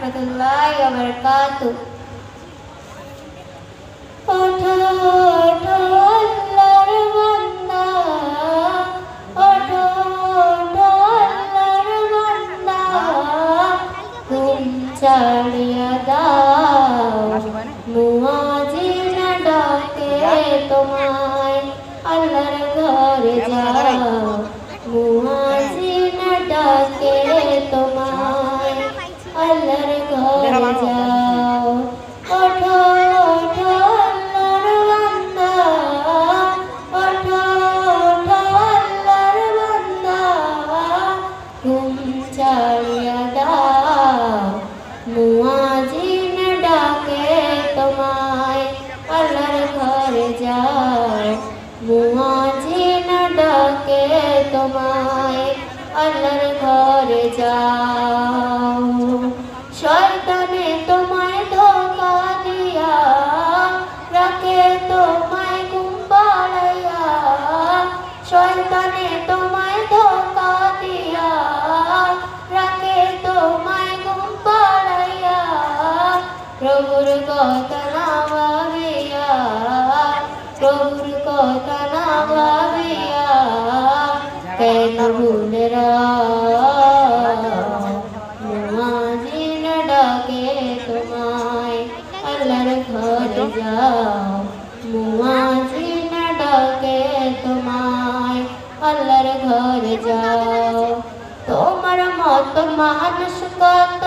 রহমতুল্লাহি ওয়া বারাকাতুহু। ওঠো ওঠো আল্লাহর বান্দা, ওঠো ওঠো আল্লাহর বান্দা, ঘুম ছাড়িয়া দাও, মুয়াজ্জিন ডাকে তোমায়, আল্লাহর ঘরে যাও, মুয়াজ্জিন ডাকে তোমায়, আল্লাহর ঘরে যাও। ওঠো ওঠো আল্লাহর বান্দা, ওঠো ওঠো আল্লাহর বান্দা, ঘুম ছাড়িয়া দাও, মুয়াজ্জিন ডাকে তোমায়, আল্লাহর ঘরে যাও, মুয়াজ্জিন ডাকে তোমায়, আল্লাহর ঘরে যাও। শয়তানে তোমায় ধোঁকা দিয়া রাখে তোমায় ঘুম পাড়াইয়া, শয়তানে তোমায় ধোঁকা দিয়া রাখে তোমায় ঘুম পাড়াইয়া, প্রভুর কথা না ভাবিয়া, প্রভুর কথা না ভাবিয়া, কেন ভুলে মুয়াজ্জিন ডাকে তোমায়, আল্লাহর ঘরে যাও, মুয়াজ্জিন ডাকে তোমায়, আল্লাহর ঘরে যাও। তোমার মত মানুষ কত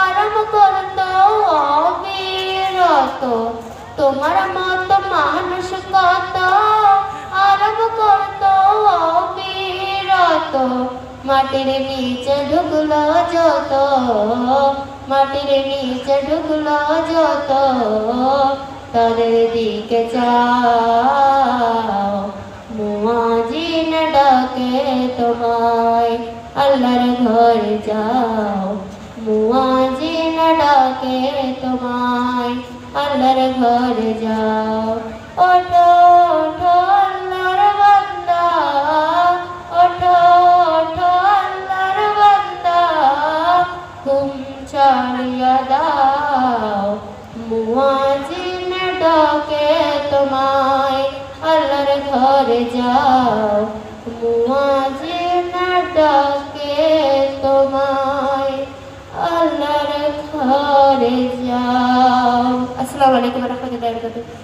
আরাম করত অবিরত, তোমার মত মানুষ কত আরাম করত অবিরত, মাটির নিচে ঢুকলো যত, মাটির নিচে ঢুকলো যত, তাদের দিকে যাও, মুয়াজ্জিন ডাকে তোমায়, আল্লাহর ঘরে যাও, মুয়াজ্জিন ডাকে তোমায়, আল্লাহর ঘরে যাও। ওঠো ওঠো আল্লাহর বান্দা, ওঠো ওঠো আল্লাহর বান্দা, ঘুম ছাড়িয়া দাও, মুয়াজ্জিন ডাকে তোমায়, আল্লাহর ঘরে যাও, মুয়াজ্জিন ডাকে তোমায়, আল্লাহর ঘরে যাও। আসসালামু আলাইকুম ওয়া রাহমাতুল্লাহি ওয়া বারাকাতুহু।